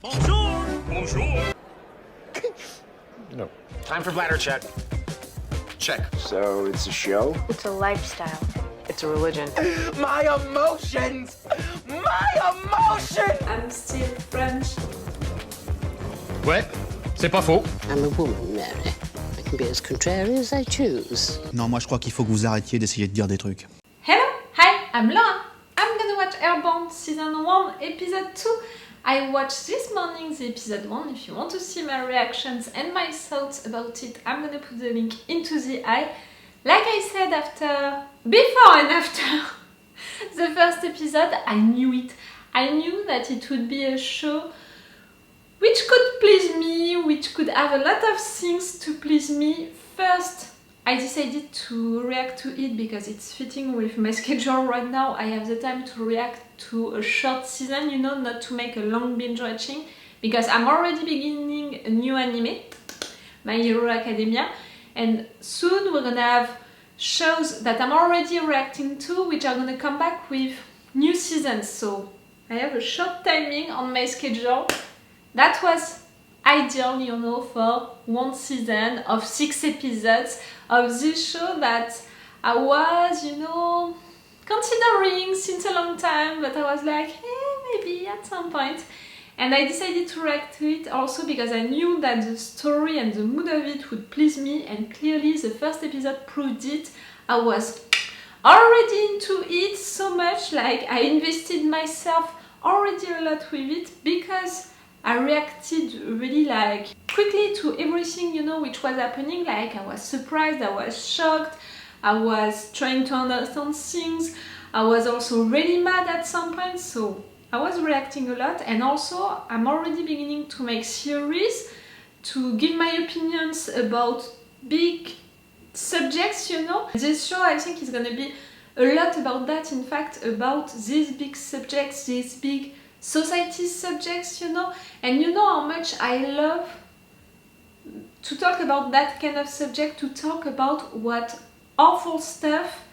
Bonjour! Bonjour! No. Time for bladder check. Check. So it's a show? It's a lifestyle. It's a religion. My emotions! My emotions! I'm still French. Ouais, c'est pas faux. I'm a woman, Mary. I can be as contrary as I choose. Non, moi je crois qu'il faut que vous arrêtiez d'essayer de dire des trucs. Hello, hi, I'm Laura. I'm gonna watch Hellbound Season 1, Episode 2. I watched this morning the Episode 1. If you want to see my reactions and my thoughts about it, I'm gonna put the link into the eye. Like I said before and after the first episode, I knew it. I knew that it would be a show which could please me, which could have a lot of things to please me. First, I decided to react to it because it's fitting with my schedule right now. I have the time to react to a short season, you know, not to make a long binge watching, because I'm already beginning a new anime, My Hero Academia, and soon we're gonna have shows that I'm already reacting to, which are gonna come back with new seasons. So I have a short timing on my schedule. That was ideal, you know, for one season of 6 episodes of this show that I was, you know, considering since a long time, but I was like, hey, maybe at some point. And I decided to react to it also because I knew that the story and the mood of it would please me, and clearly the first episode proved it. I was already into it so much, like I invested myself already a lot with it because I reacted really like quickly to everything, you know, which was happening. Like I was surprised, I was shocked, I was trying to understand things, I was also really mad at some point, so I was reacting a lot. And also I'm already beginning to make series to give my opinions about big subjects, you know. This show I think is gonna be a lot about that, in fact, about these big subjects, these big society subjects, you know. And you know how much I love to talk about that kind of subject, to talk about what awful stuff,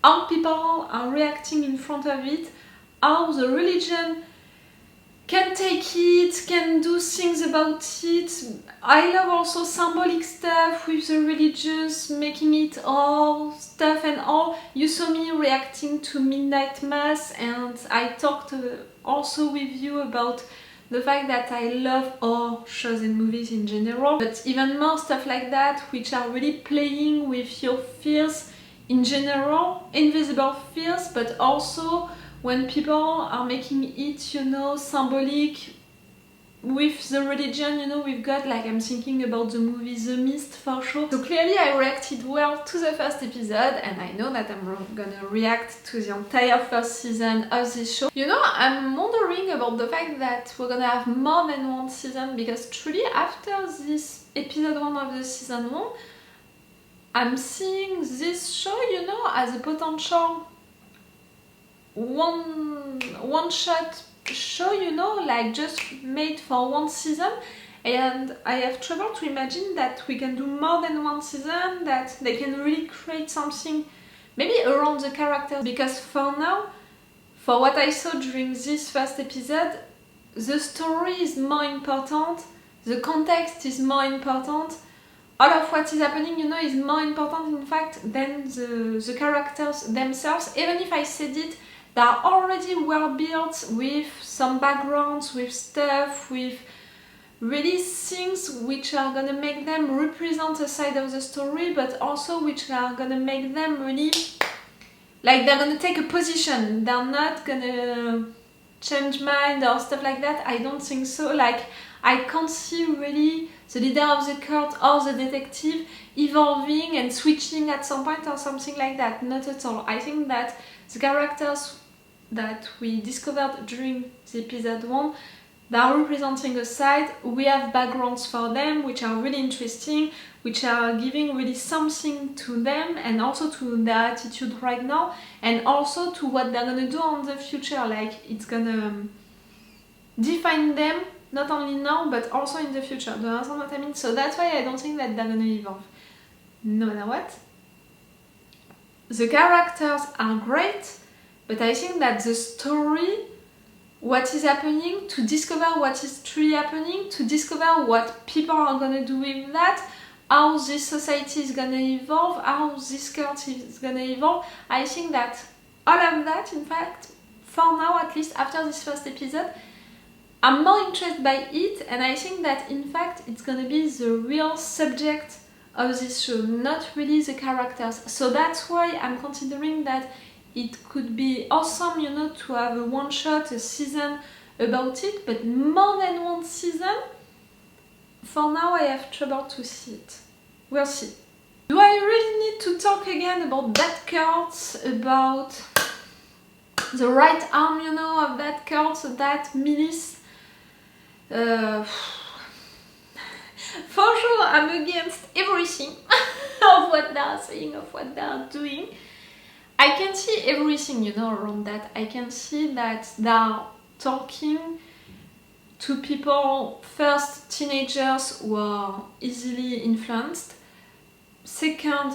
how people are reacting in front of it, how the religion can take it, can do things about it. I love also symbolic stuff with the religious, making it all stuff and all. You saw me reacting to Midnight Mass, and I talked also with you about the fact that I love horror shows and movies in general, but even more stuff like that, which are really playing with your fears in general, invisible fears, but also when people are making it, you know, symbolic with the religion, you know. We've got, like, I'm thinking about the movie The Mist for sure. So clearly I reacted well to the first episode, and I know that I'm gonna react to the entire first season of this show. You know, I'm wondering about the fact that we're gonna have more than one season, because truly after this episode 1 of the season 1, I'm seeing this show, you know, as a potential one shot show, you know, like just made for one season. And I have trouble to imagine that we can do more than one season, that they can really create something maybe around the characters, because for now, for what I saw during this first episode, the story is more important, the context is more important, all of what is happening, you know, is more important in fact than the characters themselves. Even if I said it, they are already well built with some backgrounds, with stuff, with really things which are gonna make them represent a side of the story, but also which are gonna make them really, like, they're gonna take a position. They're not gonna change mind or stuff like that. I don't think so. Like, I can't see really the leader of the court or the detective evolving and switching at some point or something like that. Not at all. I think that the characters that we discovered during the episode 1, they are representing a side. We have backgrounds for them which are really interesting, which are giving really something to them, and also to their attitude right now, and also to what they're gonna do in the future. Like, it's gonna define them not only now but also in the future. Do you understand what I mean? So that's why I don't think that they're gonna evolve. No matter what, the characters are great, but I think that the story what is happening, to discover what is truly happening, to discover what people are gonna do with that, how this society is gonna evolve, how this cult is gonna evolve. I think that all of that, in fact, for now, at least after this first episode, I'm more interested by it, and I think that in fact it's gonna be the real subject of this show, not really the characters. So that's why I'm considering that it could be awesome, you know, to have a one-shot, a season about it, but more than one season, for now I have trouble to see it. We'll see. Do I really need to talk again about that cult, about the right arm, you know, of that cult, that milice? For sure, I'm against everything of what they are saying, of what they are doing. I can see everything, you know, around that. I can see that they are talking to people, first, teenagers who are easily influenced. Second,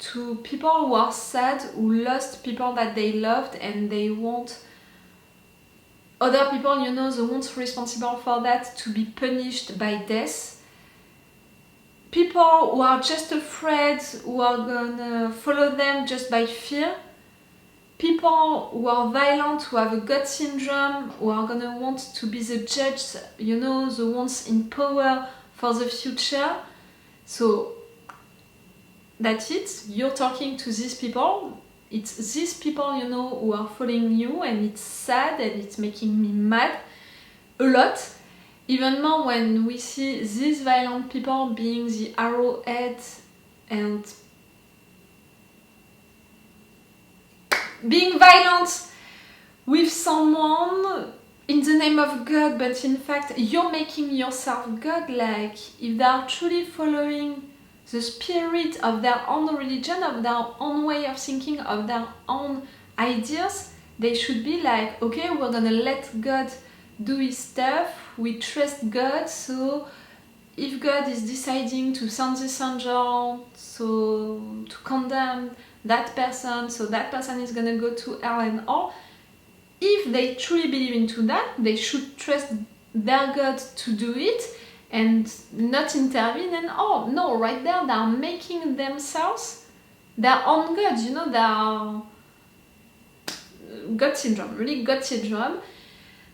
to people who are sad, who lost people that they loved, and they want other people, you know, the ones responsible for that, to be punished by death. People who are just afraid, who are gonna follow them just by fear. People who are violent, who have a God syndrome, who are gonna want to be the judge, you know, the ones in power for the future. So that's it. You're talking to these people. It's these people, you know, who are following you, and it's sad and it's making me mad a lot. Even more when we see these violent people being the arrowhead and being violent with someone in the name of God, but in fact you're making yourself God. Like, if they are truly following the spirit of their own religion, of their own way of thinking, of their own ideas, they should be like, okay, we're gonna let God do his stuff, we trust God, so if God is deciding to send this angel, so to condemn that person, so that person is gonna go to hell and all, if they truly believe into that, they should trust their God to do it and not intervene and all. No, right there they are making themselves their own gods, you know, they are God syndrome, really God syndrome.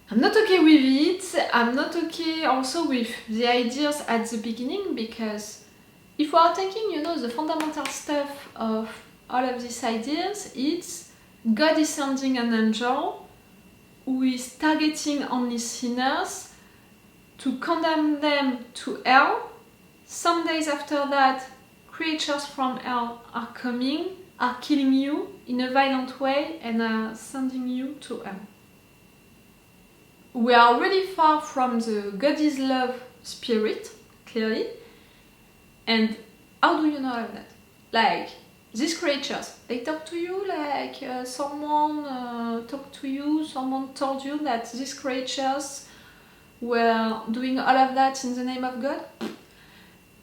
I'm not okay with it. I'm not okay also with the ideas at the beginning, because if we are taking, you know, the fundamental stuff of all of these ideas, it's God is sending an angel who is targeting only sinners to condemn them to hell. Some days after that, creatures from hell are coming, are killing you in a violent way, and are sending you to hell. We are really far from the God is love spirit, clearly. And how do you know all of that? Like, these creatures, they talk to you like someone talked to you, someone told you that these creatures were doing all of that in the name of God?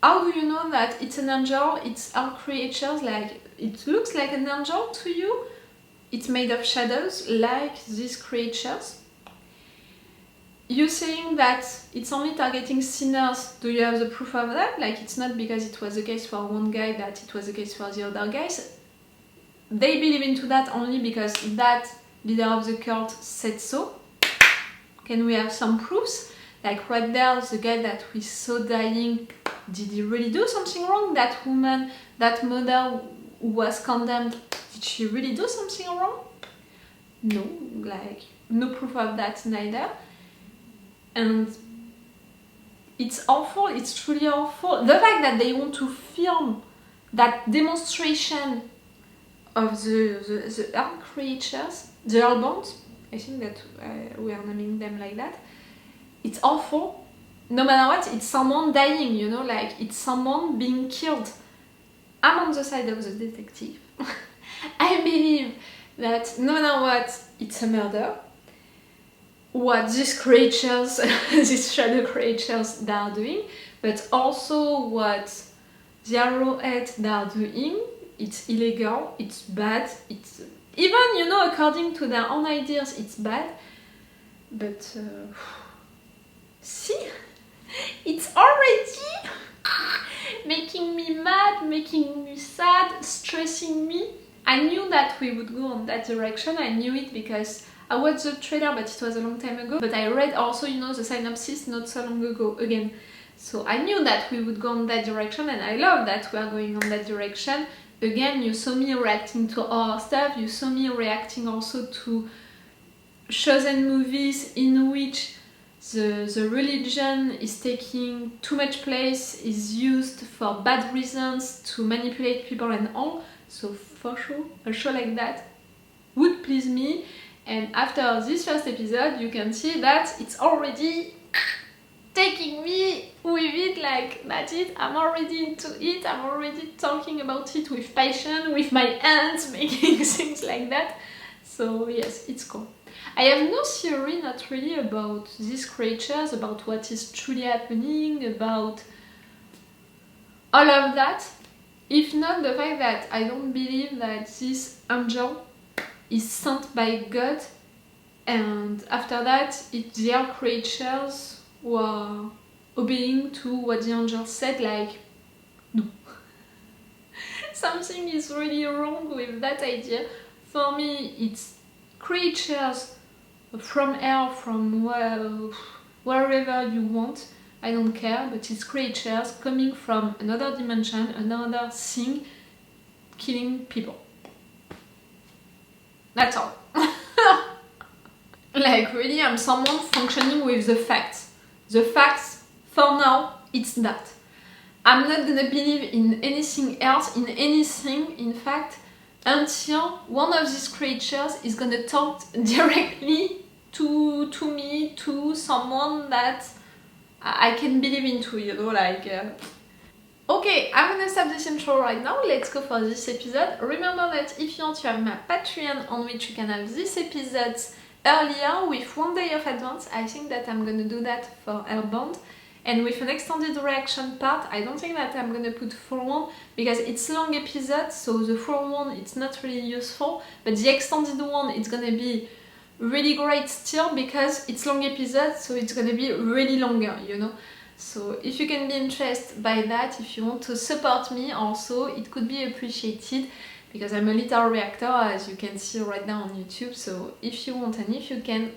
How do you know that it's an angel, it's all creatures, like, it looks like an angel to you? It's made of shadows, like these creatures. You saying that it's only targeting sinners, do you have the proof of that? Like, it's not because it was the case for one guy that it was the case for the other guys. They believe into that only because that leader of the cult said so. Can we have some proofs? Like, right there, the guy that we saw dying, did he really do something wrong? That woman, that mother who was condemned, did she really do something wrong? No, like, no proof of that neither. And it's awful, it's truly awful. The fact that they want to film that demonstration of the hell creatures, the Hellbound, I think that we are naming them like that, it's awful. No matter what, it's someone dying, you know, like, it's someone being killed. I'm on the side of the detective. I believe that no matter what, it's a murder. What these creatures, these shadow creatures, they are doing, but also what the arrowhead they are doing, it's illegal, it's bad, it's even, you know, according to their own ideas, it's bad. But see, it's already making me mad, making me sad, stressing me. I knew that we would go on that direction. I knew it because I watched the trailer, but it was a long time ago. But I read also, you know, the synopsis not so long ago again. So I knew that we would go on that direction, and I love that we are going on that direction. Again, you saw me reacting to horror stuff, you saw me reacting also to shows and movies in which the religion is taking too much place, is used for bad reasons to manipulate people and all. So for sure, a show like that would please me. And after this first episode, you can see that it's already taking me with it, like that's it, I'm already into it, I'm already talking about it with passion, with my hands, making things like that. So yes, it's cool. I have no theory, not really, about these creatures, about what is truly happening, about all of that. If not the fact that I don't believe that this angel is sent by God, and after that, they are creatures who are obeying to what the angel said, like, no. Something is really wrong with that idea. For me, it's creatures from hell, from wherever you want, I don't care, but it's creatures coming from another dimension, another thing, killing people. That's all. Like, really, I'm someone functioning with the facts. The facts, for now, it's that. I'm not gonna believe in anything else, in anything, in fact, until one of these creatures is gonna talk directly to me, to someone that I can believe into, you know, like... Okay, I'm gonna stop this intro right now. Let's go for this episode. Remember that if you want, you have my Patreon on which you can have these episodes earlier with 1 day of advance. I think that I'm gonna do that for Hellbound. And with an extended reaction part, I don't think that I'm gonna put full one because it's long episodes, so the full one it's not really useful. But the extended one, it's gonna be really great still because it's long episodes, so it's gonna be really longer, you know. So if you can be interested by that, if you want to support me also, it could be appreciated because I'm a little reactor, as you can see right now on YouTube. So if you want and if you can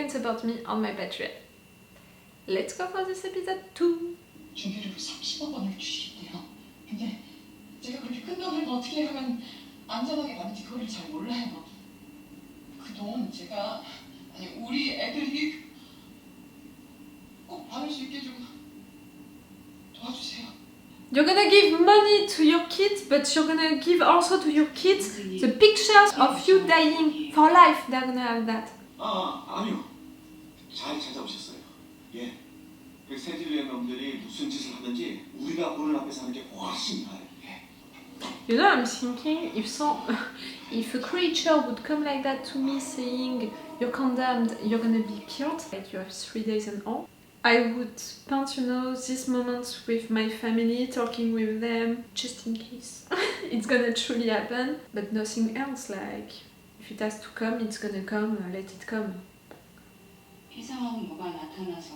support me on my Patreon. Let's go for this episode 2. 중개료를 30억 원을 주시대요. 근데 제가 그렇게 큰 돈을 어떻게 하면 안전하게 받는지 그거를 잘 몰라요. 그 돈 제가 우리 애들이 꼭 받을 수 있게 좀 도와주세요. You're gonna give money to your kids, but you're gonna give also to your kids the pictures of you dying for life. They're gonna have that. 아니요. 잘 찾아오셨어요. 예. 그 세질리의 놈들이 무슨 짓을 하든지 우리가 보는 앞에서 하는 게 훨씬 나아요. 예. You know, I'm thinking if a creature would come like that to me saying you're condemned, you're gonna be killed, like you have 3 days and all, I would spend, you know, these moments with my family, talking with them, just in case it's gonna truly happen, but nothing else. Like, if it has to come, it's gonna come, let it come. 이상한 뭐가 나타나서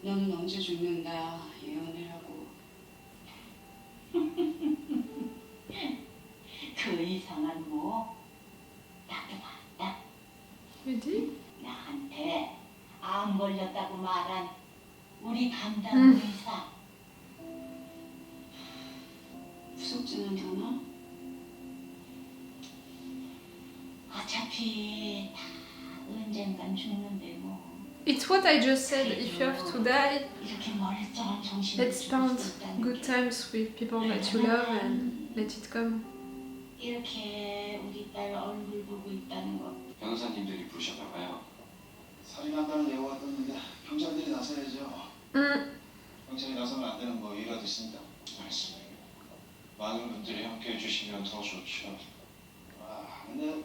너는 언제 죽는다 예언을 하고 그 이상한 뭐 나도 봤다. You did? 나한테 암 걸렸다고 말한 우리 담당 의사. 무섭지는 않아? 어차피 다 언젠간 죽는데 뭐. It's what I just said. If you have to die, 이렇게 멀쩡한 정신을 let's spend good times with people that you love and let it come. 이렇게 우리 딸 얼굴 보고 있다는 거. 변호사님들이 부르셨나 봐요. 살인한다는 예고가 떴는데 경찰들이 나서야죠. 경찰이 나서면 안 되는 거 이해가 됐습니다. 알겠습니다. 많은 분들이 함께 해주시면 더 좋죠. 근데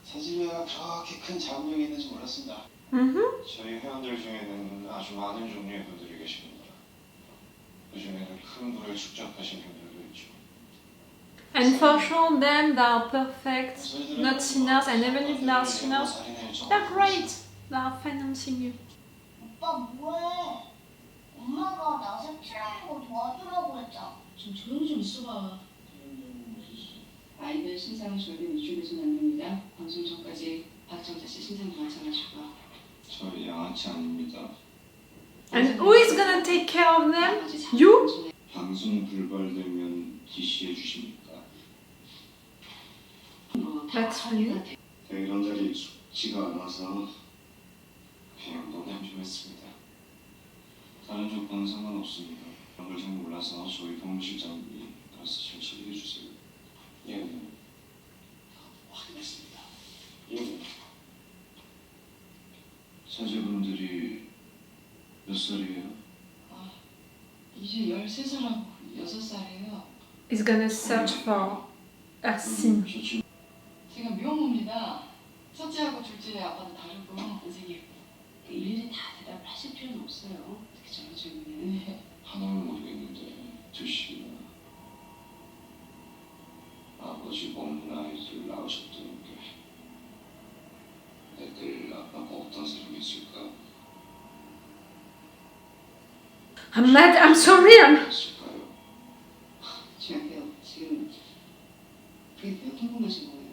세질리가 그렇게 큰 자금력이 있는지 몰랐습니다. 저희 회원들 중에는 아주 많은 종류의 분들이 계십니다. 그 중에는 큰 부를 축적하신 분들도 있죠. And for sure, them, they are perfect, not sinners, and even if they are sinners, they're great. They are financing you. 오빠 뭐해? 엄마가 나 색칠하는 거 도와주라고 했잖아. 좀 조용히 좀 있어봐. 아이들 신상 절대 노출되진 않습니다. 방송 전까지 박정자 씨 신상도 마찬가지고요. 저 양아치 아닙니다. And who is gonna take care of them? You? 방송 불발되면 지시해 주십니까? That's funny. 이런 자리에 익숙지가 않아서 그냥 농담 좀 했습니다. 다른 조건은 상관없습니다. 그런 걸 잘 몰라서 저희 법무실장님이 가서 잘 처리해 주세요. 예. 확인했습니다. 예. 자제분들이 몇 살이에요? 이제 13살하고 6살이에요. Is gonna search for a sin. 제가 미혼모입니다. 첫째하고 둘째 아빠도 다르고 선생님 일일이 다 대답을 하실 필요는 없어요. 특히 저런 질문에. 하나는 모르겠는데 두씨나 아버지 없는 아이들 낳으셨다는 게 애들 아빠가 어떤 사람이었을까? I'm mad, I'm sorry. 있을까요? 지금 그게 왜 궁금하신 거예요?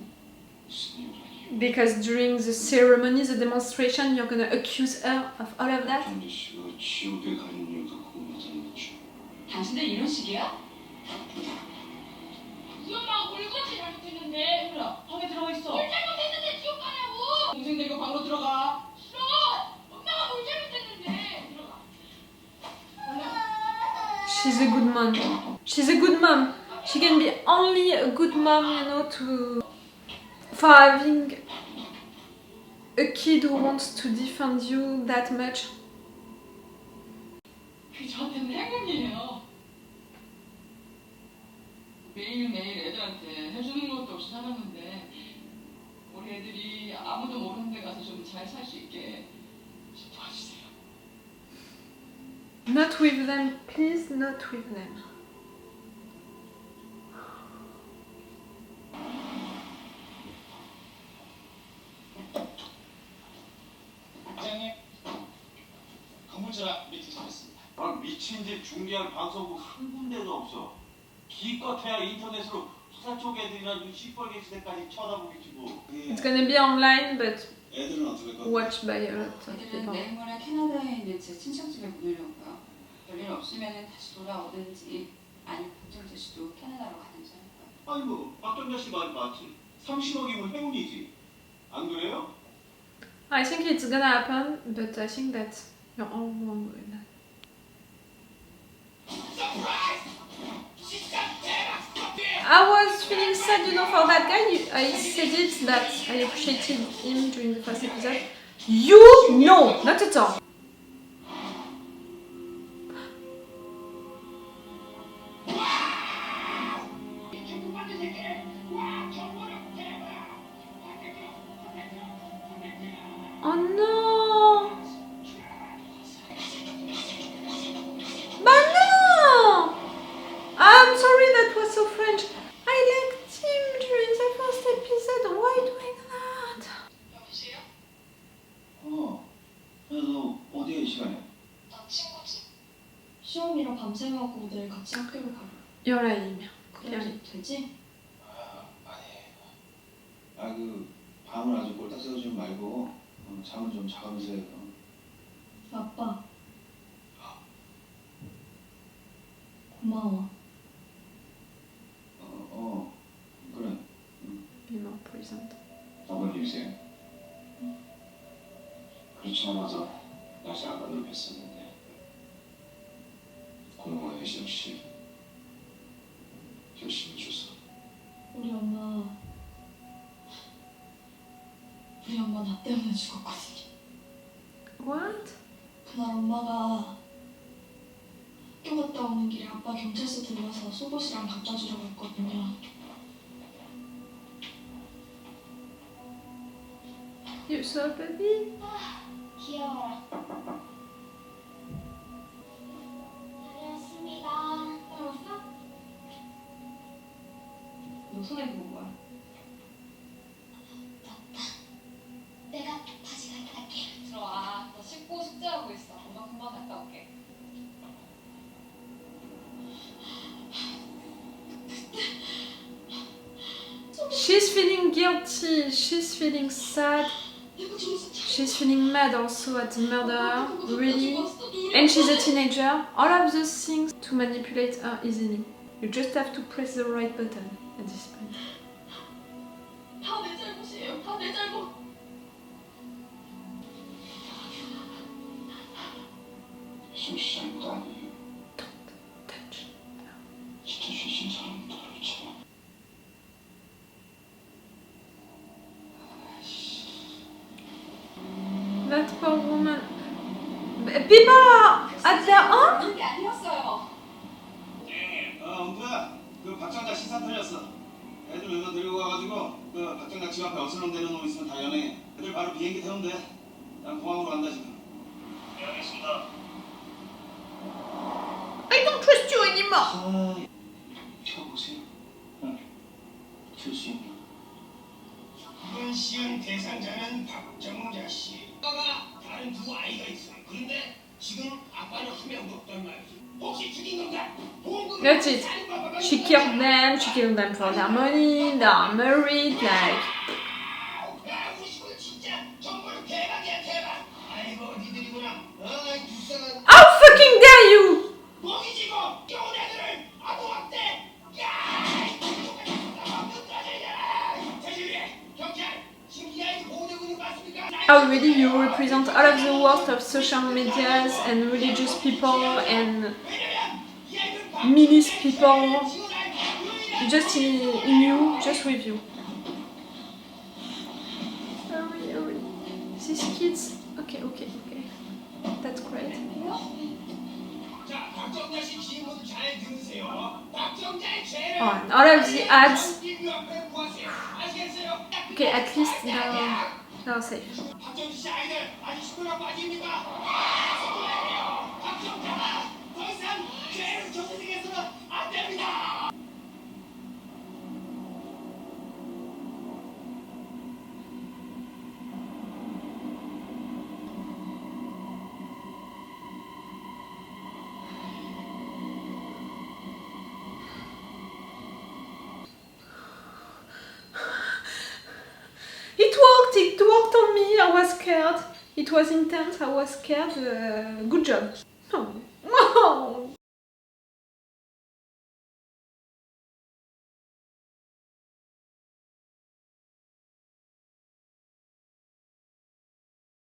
무슨 이유라니요? Because during the ceremony, the demonstration, you're gonna accuse her of all of that? 정재 씨가 지옥에 가는 이유가 궁금하다는 거죠. 당신들 이런 식이야? 우리 엄마가 물건지 잘못했는데. 얘들아 방에 들어가 있어. 뭘 잘못했는데 지옥 가냐고. 동생 데리고 방으로 들어가. 싫어. 엄마가 뭘 잘못했는데. 들어가. She's a good mom. She's a good mom. She can be only a good mom, you know, for having a kid who wants to defend you that much. 그게 저한테는 행운이에요. 매일매일 애들한테 해주는 것도 없이 살았는데 우리 애들이 아무도 모르는 데 가서 좀 잘 살 수 있게 좀 도와주세요. Not with them, please, not with them. 부장님, 건물주랑 미팅 잘했습니다. 미친 듯 중계할 방송국 한 군데도 없어. 기껏해야 인터넷으로 수사 쪽 애들이나 눈 시뻘게 시대까지 쳐다보겠지 뭐. It's gonna be online, but 애들은 어떻게 할 거야? watched by a lot of 애들은 people. 내일 모레 캐나다에 있는 제 친척집에 보내려고요. 별일 없으면 다시 돌아오든지 아니면 박정재 씨도 캐나다로 가든지 할 거예요. 아이고 박정자 씨 말 맞지. 30억이면 행운이지. 안 그래요? I think it's gonna happen, but I think that you're all wrong with that. I was feeling sad, you know, for that guy. I said it that I appreciated him during the first episode. You? No, not at all. Oh no! But no! I'm sorry that was so French. I liked him during the first episode. Why doing that? 여보세요? 야, 너 어디야 이 시간에? 나 친구지. 시험이라 밤샘하고 내일 같이 학교를 가려. 열아이면. 그래도 되지? 아니. 그 밤을 아주 꼴딱 새워주지 말고 잠을 좀 자면서 해요. 아빠. 고마워. 그래. Be more present. 아버님이세요? 그렇지 않아서 낮에 아버님 뵀었는데 고마워요 혜정씨. 열심히 줘서. 우리 엄마 나 때문에 죽었거든요. What? 그날 엄마가 학교 갔다 오는 길에 아빠 경찰서 들러서 속옷이랑 갖다 주려고 했거든요. You saw baby? 귀여워라. 다녀왔습니다. 다녀왔어? 손에 그은 거야. 내가 다시 갈게. 들어와. 너 씻고 숙제하고 있어. 엄마 금방 갔다 올게. She's feeling guilty, she's feeling sad, she's feeling mad also at the murderer, really. And she's a teenager. All of those things to manipulate her easily. You just have to press the right button at this point. 다 내 잘못이에요. 다 내 잘못. 순씨 잘못 아니에요. Touch. 진짜 죄진 사람은 도대체. That poor woman. People are at their own? 그런 게 아니었어요. 엉구야, 그 박정자 시사 털렸어. 애들 몇명 데리고 가가지고 그 박정자 집 앞에 어슬렁대는 놈 있으면 다 연행해. 애들 바로 비행기 태우면 돼. 난 공항으로 간다 지금. 네, 알겠습니다. I don't trust you anymore. 켜보세요. 응. 교수님. 이번 시연 대상자는 박정자 씨. 아빠가 다른 두 아이가 있어요. 그런데 지금 아빠는 한 명도 없단 말이지. 혹시 죽인 건가? That's it. She killed them for their money, they are married, like... 야, 우리 집은 진짜 정말 대박이야, 대박. 아이고, 니들이구나. 아이, 불쌍한. How fucking dare you! 먹이지고 겨운 애들을 아동학대. 야, 경찰, 지금 이 아이들 보호되고 있는 거 맞습니까? How really you represent all of the worst of social medias and religious people and milice people just in you, just with you. Hurry. These kids... Okay. That's great. 자, 박정자 씨 질문 잘 들으세요. 박정자의 죄를 Oh, and all of the ads... 아시겠어요? Okay, at least they're safe. 박정자 씨 아이들 아직 시끄러운 거 아닙니까? 박정자가 더 이상 죄를 저지르겠어는 안 됩니다. It worked on me, I was scared. It was intense, I was scared. Good job. Oh.